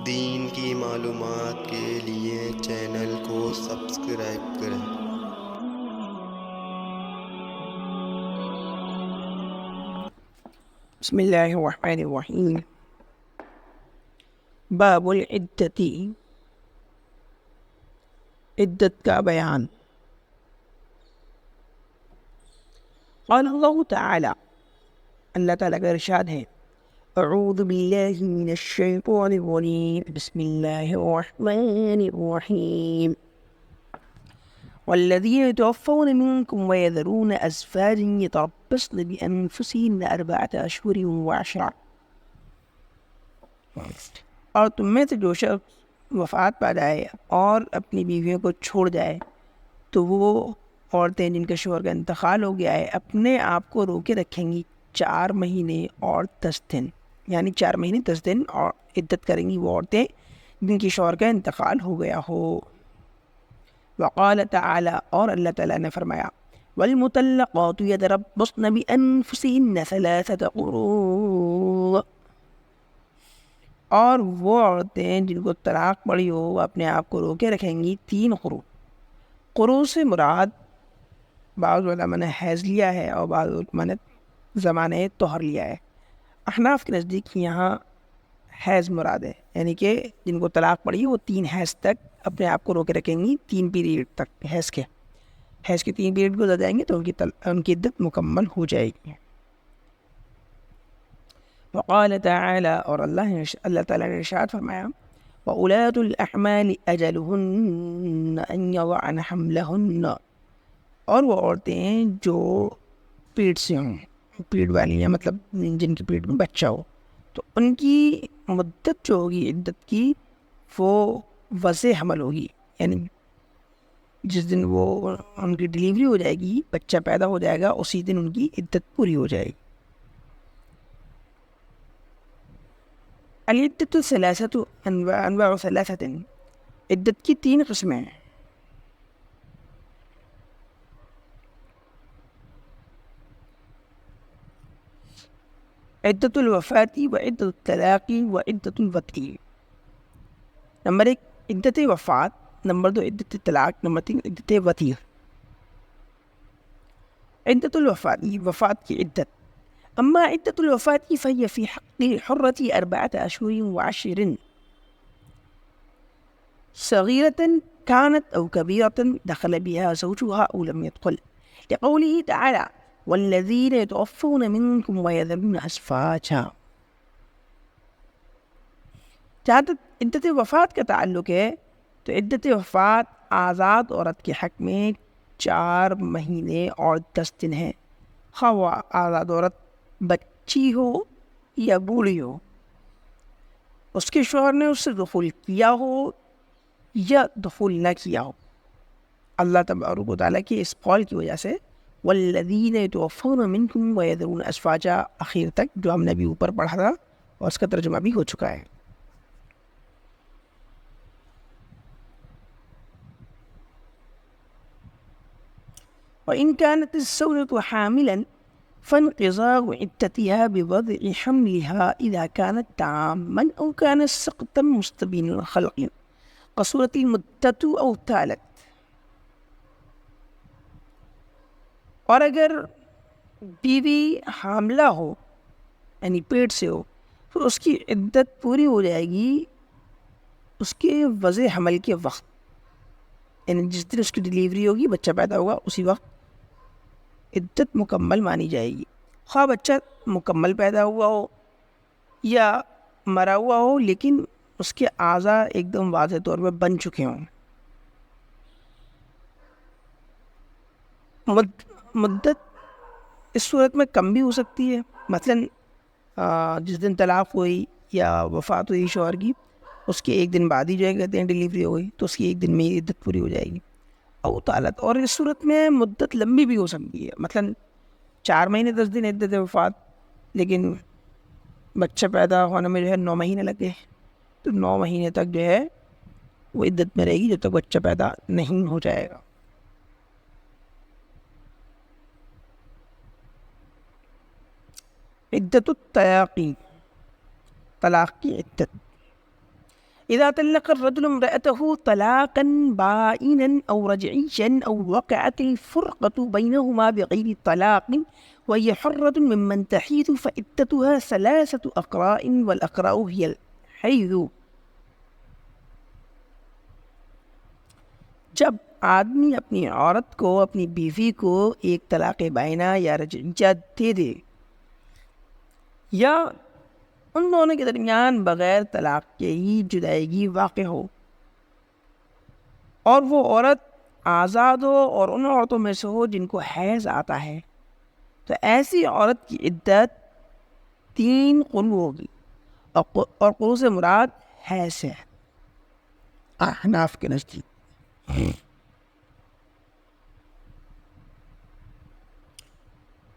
دین کی معلومات کے لیے چینل کو سبسکرائب کریں۔ بسم اللہ الرحمن الرحیم۔ باب العدتی، عدت کا بیان۔ قال اللہ تعالی، اللہ تعالیٰ کا ارشاد ہے، اعوذ باللہ من الشیطان الرجیم، بسم اللہ الرحمن الرحیم۔ والذین يتوفون منکم ويذرون ازواجا يتربصن بانفسهن 4 اشہر وعشرا، اور تم میں سے جو شخص وفات پا جائے اور اپنی بیویوں کو چھوڑ جائے تو وہ عورتیں جن کے شوہر کا انتقال ہو گیا ہے اپنے آپ کو روکے رکھیں گی 4 مہینے اور 10 دن، یعنی 4 مہینے 10 دن اور عدت کریں گی وہ عورتیں جن کی شوہر کا انتقال ہو گیا ہو۔ وقال تعالی، اور اللہ تعالیٰ نے فرمایا، والمطلقات يتربصن بانفسهن 3 قروء، اور وہ عورتیں جن کو طلاق پڑی ہو وہ اپنے آپ کو روکے رکھیں گی 3 قروء۔ قروء سے مراد بعض علماء نے حیض لیا ہے اور بعض علماء نے زمانۂ طہر لیا ہے۔ احناف کے نزدیک یہاں حیض مراد ہے، یعنی کہ جن کو طلاق پڑی وہ 3 حیض تک اپنے آپ کو روکے رکھیں گی، 3 پیریڈ تک حیض کے 3 پیریڈ گزر جائیں گے تو ان کی عدت مکمل ہو جائے گی۔ وقال تعالی، اور اللہ تعالیٰ نے ارشاد فرمایا، وَأُولَاتُ الْأَحْمَالِ أَجَلُهُنَّ أَن يَضَعْنَ حَمْلَهُنَّ، اور وہ عورتیں جو پیٹ سے ہوں، پیٹ والی ہیں، مطلب جن کی پیٹ میں بچہ ہو، تو ان کی مدت جو ہوگی عدت کی وہ وضع حمل ہوگی، یعنی جس دن وہ ان کی ڈلیوری ہو جائے گی، بچہ پیدا ہو جائے گا، اسی دن ان کی عدت پوری ہو جائے گی۔ العدت ثلاثۃ انواع ثلاثۃ، عدت کی 3 قسمیں ہیں۔ عدت الوفات و عدت الطلاق و عدت الوطء۔ نمبر 1 عدت وفات، نمبر 2 عدت طلاق، نمبر 3 عدت وطء۔ عدت الوفات، وفات کی عدت۔ اما عدت الوفات فهي في حق الحرة 4 اشہر و10 صغيرة كانت أو كبيرة دخل بها زوجها أو لم يدخل، لقوله تعالى والذين يتوفون منكم ويذرون أزواجا۔ جہاں تک عدت وفات کا تعلق ہے تو عدت وفات آزاد عورت کے حق میں 4 مہینے اور 10 دن ہے، خواہ وہ آزاد عورت بچی ہو یا بوڑھی ہو، اس کے شوہر نے اس سے دخول کیا ہو یا دخول نہ کیا ہو۔ اللہ تبارک و تعالیٰ کی اس قول کی وجہ سے والذین یتوفون منکم ویذرون ازواجا اخیر تک جو ہم نے بھی اوپر پڑھا تھا اور اس کا ترجمہ بھی ہو چکا ہے۔ وإن كانت الزوجة حاملا فانقضاء عدتها بوضع حملها إذا كانت تاما أو كانت سقطا مستبين الخلق قصرت المدة أو طالت۔ اور اگر بیوی حاملہ ہو یعنی پیٹ سے ہو تو اس کی عدت پوری ہو جائے گی اس کے وضع حمل کے وقت، یعنی جس دن اس کی ڈلیوری ہوگی بچہ پیدا ہوگا اسی وقت عدت مکمل مانی جائے گی، خواہ بچہ مکمل پیدا ہوا ہو یا مرا ہوا ہو لیکن اس کے اعضاء ایک دم واضح طور پہ بن چکے ہوں۔ مدت اس صورت میں کم بھی ہو سکتی ہے، مثلا جس دن طلاق ہوئی یا وفات ہوئی شوہر کی اس کے 1 دن بعد ہی جو ہے کہتے ہیں ڈلیوری ہو گئی تو اس کی 1 دن میں ہی عدت پوری ہو جائے گی، او طالت، اور اس صورت میں مدت لمبی بھی ہو سکتی ہے، مثلا 4 مہینے 10 دن عدت وفات لیکن بچہ پیدا ہونے میں جو ہے 9 مہینے لگ گئے تو 9 مہینے تک جو ہے وہ عدت میں رہے گی جب تک بچہ پیدا نہیں ہو جائے گا۔ عدت الطلاق، طلاق کی عدت۔ اذا طلق الرجل امرأته طلاقا بائنا او رجعيا او وقعت الفرقة بينهما بغير طلاق وهي حرة ممن تحيض فعدتها 3 أقراء والأقراء هي الحیض. جب آدمی اپنی عورت کو، اپنی بیوی کو ایک طلاق بائنہ یا رجعیہ دے دے، یا ان دونوں کے درمیان بغیر طلاق کے ہی جدائیگی واقع ہو، اور وہ عورت آزاد ہو اور ان عورتوں میں سے ہو جن کو حیض آتا ہے، تو ایسی عورت کی عدت 3 قروء ہوگی، اور قروء سے مراد حیض ہے احناف کے نزدیک.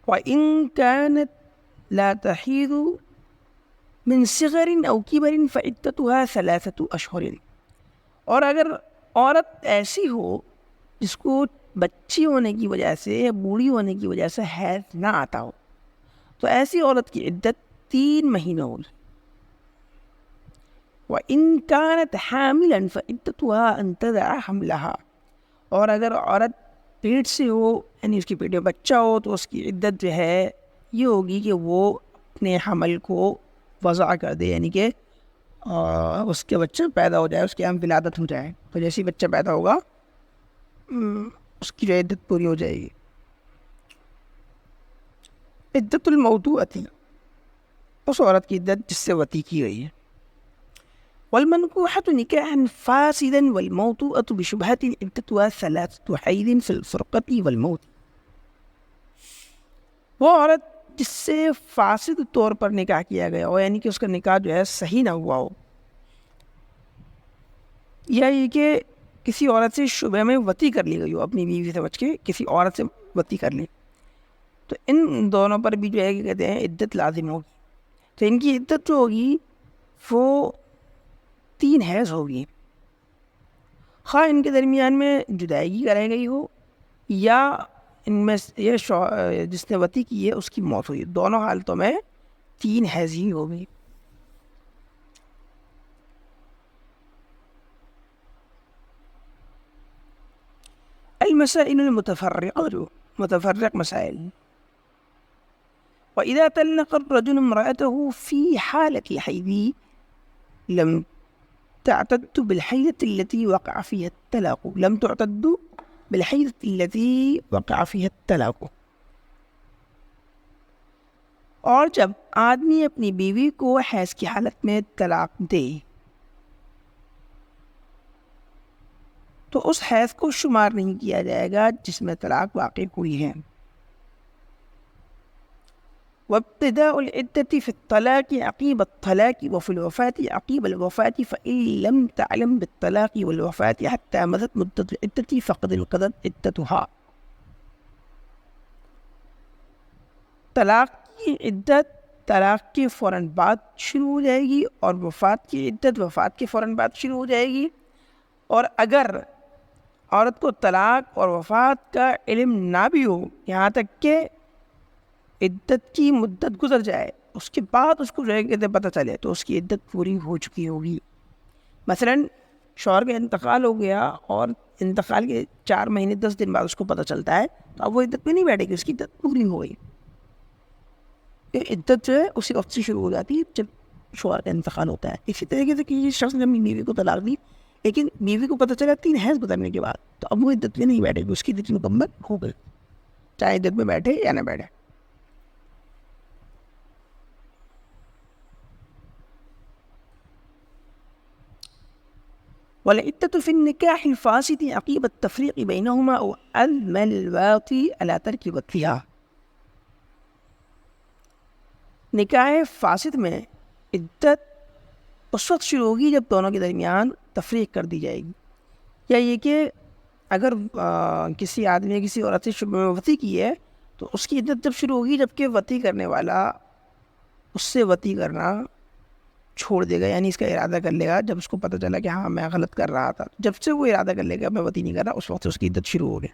وَإِن كَانَتْ لَا تَحِيضُ من صغر أو كبر فعدتها 3 أشهر. اور اگر عورت ایسی ہو جس کو بچی ہونے کی وجہ سے یا بوڑھی ہونے کی وجہ سے حیض نہ آتا ہو، تو ایسی عورت کی عدت 3 مہینے ہوگی. وَإِن كَانَتْ حَامِلًا فَعِدَّتُهَا أَن تَضَعَ حَمْلَهَا. اور اگر عورت پیٹ سے ہو، یعنی اس کے پیٹ میں بچہ ہو، تو اس کی عدت جو ہے یہ ہوگی کہ وہ اپنے حمل کو وضع کر دے، یعنی کہ اس کے بچہ پیدا ہو جائے، اس کے یہاں ولادت ہو جائے، تو جیسے ہی بچہ پیدا ہوگا اس کی جو عدت پوری ہو جائے گی. عدت الموضوعۃ، اس عورت کی عدت جس سے وطی کی گئی ہے. والمنكوحة نكاحا فاسدا والموطوءة بشبهة عدتها 3 حيض في الفرقة والموت. وہ عورت جس سے فاسد طور پر نکاح کیا گیا ہو، یعنی کہ اس کا نکاح جو ہے صحیح نہ ہوا ہو، یا یہ کہ کسی عورت سے شبہ میں وطی کر لی گئی ہو، اپنی بیوی سے بچ کے کسی عورت سے وطی کر لی، تو ان دونوں پر بھی جو ہے کہ کہتے ہیں عدت لازم ہوگی. تو ان کی عدت جو ہوگی وہ 3 حیض ہوگی، خواہ ان کے درمیان میں جدائیگی کرائی گئی ہو یا ان میں یہ جس نے وطی کی ہے اس کی موت ہوئی، دونوں حالتوں میں 3 حیض ہی ہوگی. المسائل المتفرقة، متفرق مسائل. وإذا طلق الرجل امرأته في حالة الحيض لم تعتد بالحيضة التي وقع فيها الطلاق، لم تعتد بالحيضة التي وقع فيها الطلاق. اور جب آدمی اپنی بیوی کو حیض کی حالت میں طلاق دے تو اس حیض کو شمار نہیں کیا جائے گا جس میں طلاق واقع ہوئی ہے. وابتداء العدة في الطلاق عقيب الطلاق وفي الوفاة عقيب الوفاة، فإن لم تعلم بالطلاق والوفاة حتى مضت مدة العدة فقد انقضت عدتها. طلاق کی عدت طلاق کے فوراً بعد شروع ہو جائے گی، اور وفات کی عدت وفات کے فوراً بعد شروع ہو جائے گی. اور اگر عورت کو طلاق اور وفات کا علم نہ بھی ہو، یہاں تک کہ عدت کی مدت گزر جائے، اس کے بعد اس کو جو ہے کہ پتہ چلے، تو اس کی عدت پوری ہو چکی ہوگی. مثلاً شوہر کا انتقال ہو گیا اور انتقال کے 4 مہینے 10 دن بعد اس کو پتہ چلتا ہے، تو اب وہ عدت میں نہیں بیٹھے گی، اس کی عدت پوری ہو گئی. یہ عدت جو ہے اسی وقت سے شروع ہو جاتی ہے جب شوہر کا انتقال ہوتا ہے. اسی طریقے سے کہ یہ شخص نے اپنی بیوی کو طلاق دی، لیکن بیوی کو پتہ چلا 3 حیض گزرنے کے بعد، تو اب وہ عدت میں نہیں بیٹھے گی، اس کی عدت مکمل ہو گئی، چاہے عدت میں بیٹھے یا نہ بیٹھے. والعدة في النكاح الفاسد عقيب التفريق بينهما أو عزم الواطي على ترك وطئها. نکاح فاسد میں عدت اس وقت شروع ہوگی جب دونوں کے درمیان تفریق کر دی جائے گی، یا یہ کہ اگر کسی آدمی نے کسی عورت سے شبہ میں وطی کی ہے تو اس کی عدت جب شروع ہوگی جب کہ وطی کرنے والا اس سے وطی کرنا چھوڑ دے گا، یعنی اس کا ارادہ کر لے گا جب اس کو پتہ چلا کہ ہاں میں غلط کر رہا تھا، جب سے وہ ارادہ کر لے گا میں وطی نہیں کر رہا، اس وقت سے اس کی عدت شروع ہو گئی.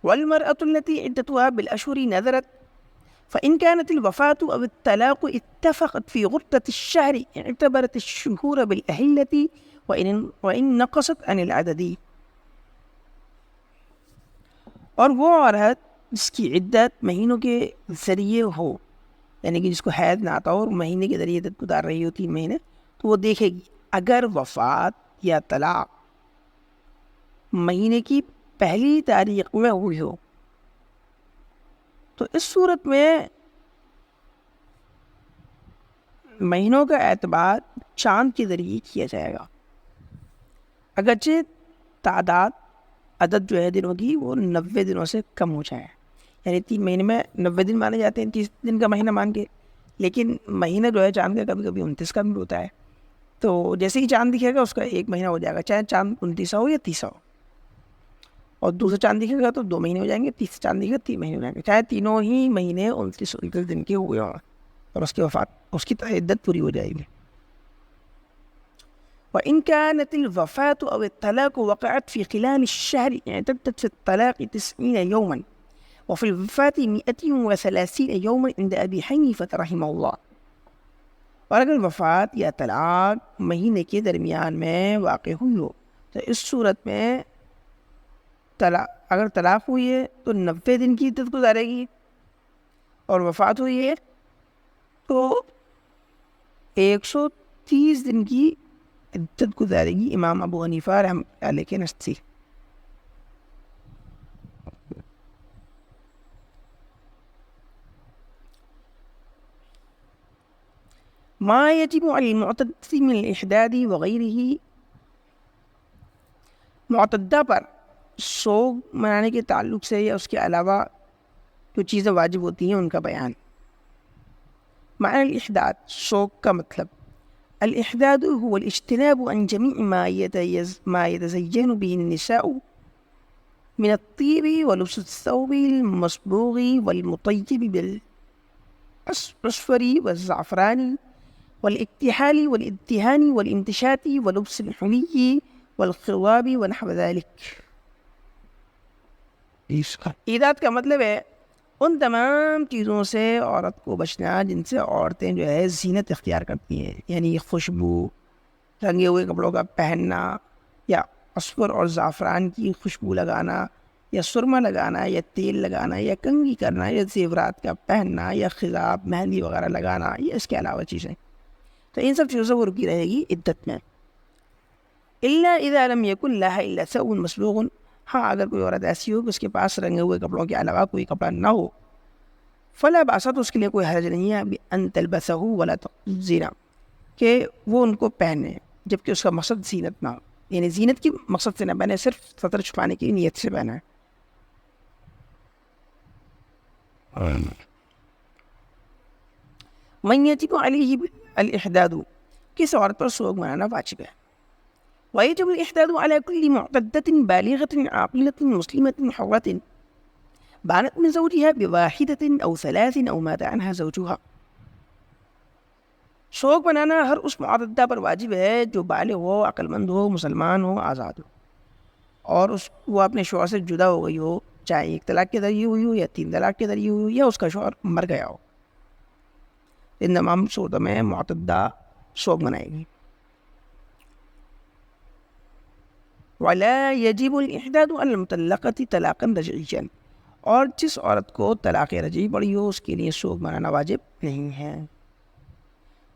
والمرأة التي عدتها بالأشهر نذرت فإن كانت الوفاة أو الطلاق اتفقت في غرة الشهر اعتبرت الشهور بالأهلة وإن نقصت عن العدد. اور وہ عورت جس کی عدت مہینوں کے ذریعے ہو، یعنی کہ جس کو حیض نہ آتا ہو اور مہینے کے ذریعے عدت گزار رہی ہو 3 مہینے، تو وہ دیکھے گی اگر وفات یا طلاق مہینے کی پہلی تاریخ میں ہوئی ہو تو اس صورت میں مہینوں کا اعتبار چاند کے ذریعے کیا جائے گا، اگرچہ تعداد عدد جو ہے دنوں کی وہ 90 دنوں سے کم ہو جائے، یعنی 3 مہینے میں 90 دن مانے جاتے ہیں 30 دن کا مہینہ مان کے، لیکن مہینہ جو ہے چاند کا کبھی کبھی 29 کا بھی ہوتا ہے، تو جیسے ہی چاند دکھے گا اس کا 1 مہینہ ہو جائے گا، چاہے چاند 29 ہو یا 30 ہو، اور دوسرا چاند دکھے گا تو 2 مہینے ہو جائیں گے، تیسرا چاند دکھے گا 3 مہینے ہو جائیں گے، چاہے تینوں ہی مہینے 29 دن کے ہوئے ہوں، اور اس کی وفات اس کی عدت پوری ہو جائے گی۔ وإن كانت الوفاة أو الطلاق وقعت في خلال الشهر اعتدت في الطلاق 90 يوما وفي الوفاة 130 يوما عند أبي حنيفة رحمه الله۔ اور اگر وفات یا طلاق مہینے کے درمیان میں واقع ہوئی ہو تو اس صورت میں اگر طلاق ہوئی ہے تو 90 دن کی عدت گزارے گی، اور وفات ہوئی ہے تو 130 دن کی عدت گزارے گی امام ابو حنیفہ رحمۃ اللہ علیہ کے نزدیک۔ ما يجب على المعتدة من الإحداد وغيره، معتدہ پر سوگ منانے کے تعلق سے یا اس کے علاوہ جو چیزیں واجب ہوتی ہیں ان کا بیان۔ معنی الاحداد، سوگ کا مطلب الاحداد هو الاجتناب عن جميع ما يتزين به النساء من الطيب ولبس الثوب المصبوغ والمطيب بالأصفر والزعفران والاكتحال والادهان والامتشاط ولبس الحلي والخواب ونحو ذلك۔ ایداد کا مطلب ہے ان تمام چیزوں سے عورت کو بچنا جن سے عورتیں جو ہے زینت اختیار کرتی ہیں، یعنی خوشبو، رنگے ہوئے کپڑوں کا پہننا، یا اصفر اور زعفران کی خوشبو لگانا، یا سرما لگانا، یا تیل لگانا، یا کنگھی کرنا، یا زیورات کا پہننا، یا خضاب مہندی وغیرہ لگانا، یا اس کے علاوہ چیزیں، تو ان سب چیزوں سے وہ رکی رہے گی عدت میں۔ الا اذا لم يكن لها الا ثوب مسبوغ، ہاں اگر کوئی عورت ایسی ہو کہ اس کے پاس رنگے ہوئے کپڑوں کے علاوہ کوئی کپڑا نہ ہو، فلا باس، تو اس کے لیے کوئی حرج نہیں ہے ان تلبسہ ولا تزینہ، کہ وہ ان کو پہنے جبکہ اس کا مقصد زینت نہ ہو، یعنی زینت کی مقصد سے نہ پہنے، صرف سطر چھپانے کی نیت سے پہنا ہے۔ من یجب علیہ الاحداد، کس عورت پر سوگ منانا واجب ہے۔ ويجب الإحداد على كل معتدة بالغة عاقلة مسلمة حرة بانت من زوجها بواحدة أو 3 أو مات عنها زوجها۔ سوگ منانا ہر اس معتدہ پر واجب ہے جو بالغ ہو، عقل مند ہو، مسلمان ہو، آزاد ہو، اور وہ اپنے شوہر سے جدا ہو گئی ہو، چاہے 1 طلاق کے ذریعے ہوئی ہو یا 3 طلاق کے ذریعے ہوئی ہو، یا اس کا شوہر مر گیا ہو، ان تمام صورتوں میں معتدہ سوگ منائے گی۔ ولا يجب الإحداد على المطلقة طلاقا رجعيا، اور جس عورت کو طلاق رجعی پڑی ہو اس کے لیے سوگ منانا واجب نہیں ہے۔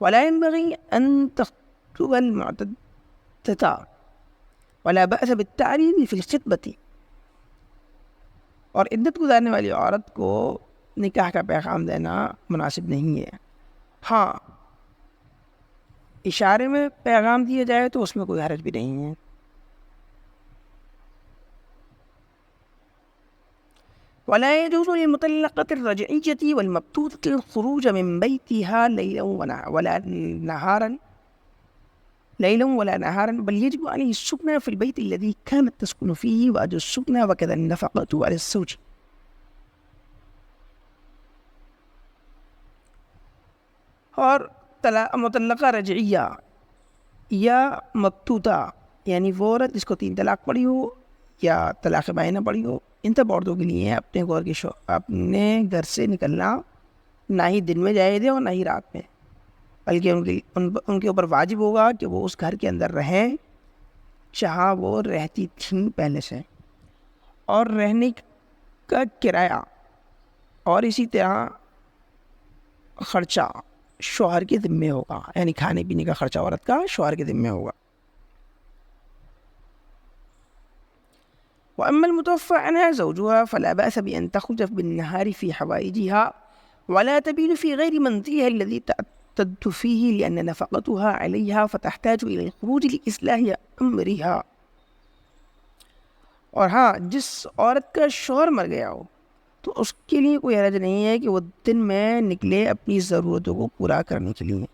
ولا ينبغي أن تخطب المعتدة ولا بأس بالتعريض في الخطبة، اور عدت گزارنے والی عورت کو نکاح کا پیغام دینا مناسب نہیں ہے، ہاں اشارے میں پیغام دیا جائے تو اس میں کوئی حرج بھی نہیں ہے۔ ولا يجوز للمطلقة الرجعية والمبتوتة الخروج من بيتها ليلا ولا نهارا، بل يجب عليه السكنى في البيت الذي كانت تسكن فيه وأجر السكنى وكذا النفقة على الزوج۔ اور مطلقہ رجعیہ یا مبتوتہ، یعنی وہ عورت جس کو 3 طلاق پڑی ہو یا طلاق بائنہ پڑی ہو، ان سب عورتوں کے لیے اپنے گھر سے نکلنا نہ ہی دن میں جائز ہے اور نہ ہی رات میں، بلکہ ان کے اوپر واجب ہوگا کہ وہ اس گھر کے اندر رہیں جہاں وہ رہتی تھیں پہلے سے، اور رہنے کا کرایہ اور اسی طرح خرچہ شوہر کے ذمے ہوگا، یعنی کھانے پینے کا خرچہ عورت کا شوہر کے ذمے ہوگا۔ وأما المتوفى عنها زوجها فلا بأس بأن تخرج بالنهار في حوائجها ولا تبيت في غير منزلها الذي تعتد فيه لأن نفقتها عليها فتحتاج إلى الخروج لإصلاح أمرها۔ اور ہاں، جس عورت کا شوہر مر گیا ہو تو اس کے لیے کوئی حرج نہیں ہے کہ وہ دن میں نکلے اپنی ضرورتوں کو پورا کرنے کے لیے،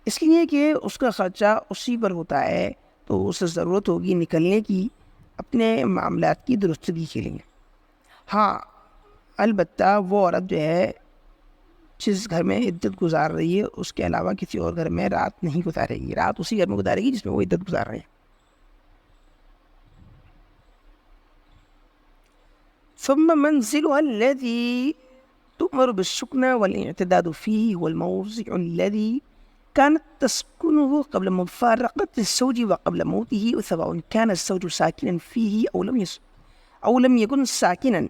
اس لیے کہ اس کا خرچہ اسی پر ہوتا ہے، تو اسے ضرورت ہوگی نکلنے کی اپنے معاملات کی درستگی کے لیے۔ ہاں البتہ وہ عورت جو ہے جس گھر میں عدت گزار رہی ہے اس کے علاوہ کسی اور گھر میں رات نہیں گزارے گی، رات اسی گھر میں گزارے گی جس میں وہ عدت گزار رہے ہیں۔ ثم منزلها الذي تؤمر بالسكنى والاعتداد فيه هو الموضع الذي كانت تسكنه قبل مفارقة الزوج وقبل موته، سواء كان الزوج ساكنا فيه أو لم يكن ساكنا۔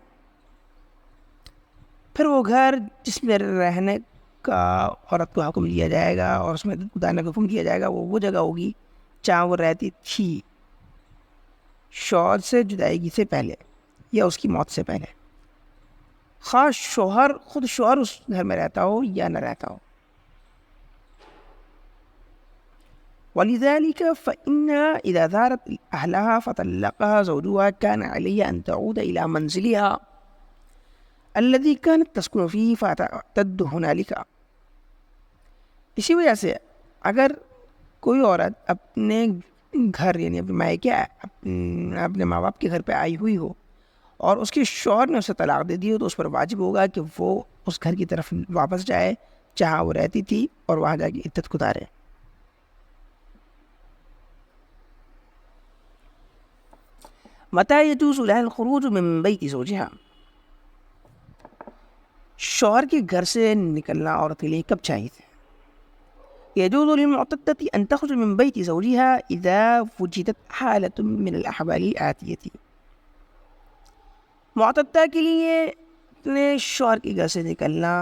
پھر وہ گھر جس میں رہنے کا عورت کو حکم دیا جائے گا اور اس میں گزارنے کا حکم دیا جائے گا وہ جگہ ہوگی جہاں وہ رہتی تھی شوہر سے جدائیگی سے پہلے یا اس کی موت سے پہلے، خاص خود شوہر اس گھر میں رہتا ہو یا نہ رہتا ہو۔ وَلِذَلِكَ فَإِنَّ إِذَا زَارَتْ أَهْلَهَا فَطَلَّقَهَا زَوْجُهَا كَانَ عَلَيْهَا أَن تَعُودَ إِلَى مَنزِلِهَا الذي كانت تسكن فيه فتعتد هنالك۔ اسی وجہ سے اگر کوئی عورت اپنے گھر یعنی اپنے مائکے اپنے ماں باپ کے گھر پہ آئی ہوئی ہو اور اس کے شوہر نے اسے طلاق دے دی ہو تو اس پر واجب ہوگا کہ وہ اس گھر کی طرف واپس جائے جہاں وہ رہتی تھی اور وہاں جا کے عدت گزارے۔ متى يجوز لها الخروج من بيت زوجها؟ شوہر کے گھر سے نکلنا عورت کے لیے کب چاہیے؟ يجوز للمعتدة أن تخرج من بيت زوجها إذا وجدت حالة من الأحوال الآتية۔ معتدہ کے لیے اپنے شوہر کے گھر سے نکلنا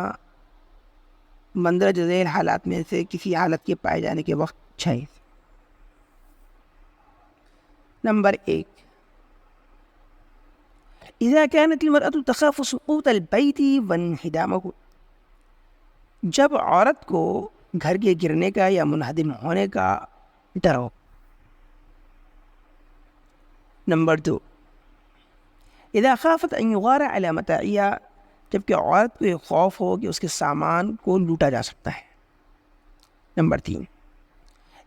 مندرجہ ذیل حالات میں سے کسی حالت کے پائے جانے کے وقت چاہیے۔ نمبر 1، إذا كانت المرأة تخاف سقوط البيت وانهدامه، جب عورت کو گھر کے گرنے کا یا منہدم ہونے کا ڈر ہو۔ نمبر 2، اذا خافت ان يغار على متاعها، جبکہ عورت کو یہ خوف ہو کہ اس کے سامان کو لوٹا جا سکتا ہے۔ نمبر 3،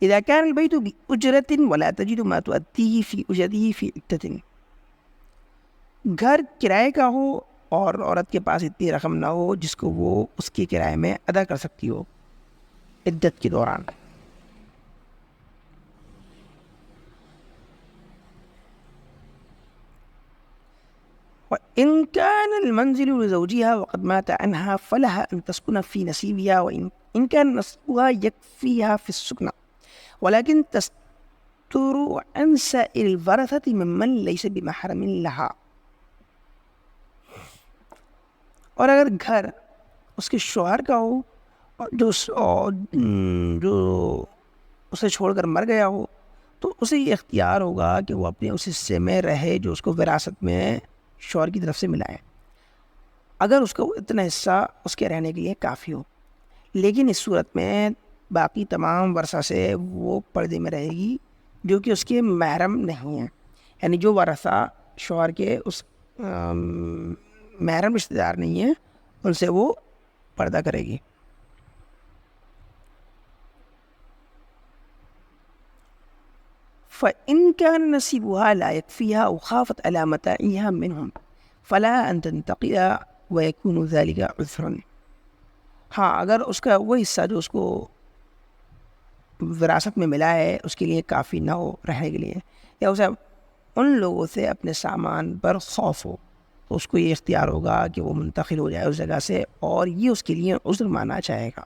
اذا كان البيت بأجرة ولا تجد ما تؤديه في أجرته في عدة، گھر کرائے کا ہو اور عورت کے پاس اتنی رقم نہ ہو جس کو وہ اس کے کرائے میں ادا کر سکتی ہو عدت کے دوران۔ وإن كان المنزل لزوجها وقد مات عنها فلها أن تسكن في نصيبها، وإن كان نصيبها يكفيها في السكنى ولكن تستر عن سائر الورثة ممن ليس بمحرم لها۔ اور اگر گھر اس کے شوہر کا ہو جو اسے چھوڑ کر مر گیا ہو تو اسے یہ اختیار ہوگا کہ وہ اپنے اس حصے میں رہے جو اس کو وراثت میں شوہر کی طرف سے ملا ہے، اگر اس کا اتنا حصہ اس کے رہنے کے لیے کافی ہو، لیکن اس صورت میں باقی تمام ورثہ سے وہ پردے میں رہے گی جو کہ اس کے محرم نہیں ہیں، یعنی جو ورثہ شوہر کے اس محرم رشتہ دار نہیں ہیں ان سے وہ پردہ کرے گی۔ فإن كان نصيبها لا يكفيها أو خافت على متاعها منهم فلا أن تنتقل ويكون ذلك عذرا۔ ہاں اگر اس کا وہ حصہ جو اس کو وراثت میں ملا ہے اس کے لیے کافی نہ ہو رہنے کے لیے، یا اسے ان لوگوں سے اپنے سامان پر خوف ہو، تو اس کو یہ اختیار ہوگا کہ وہ منتقل ہو جائے اس جگہ سے، اور یہ اس کے لیے عذر مانا جائے گا۔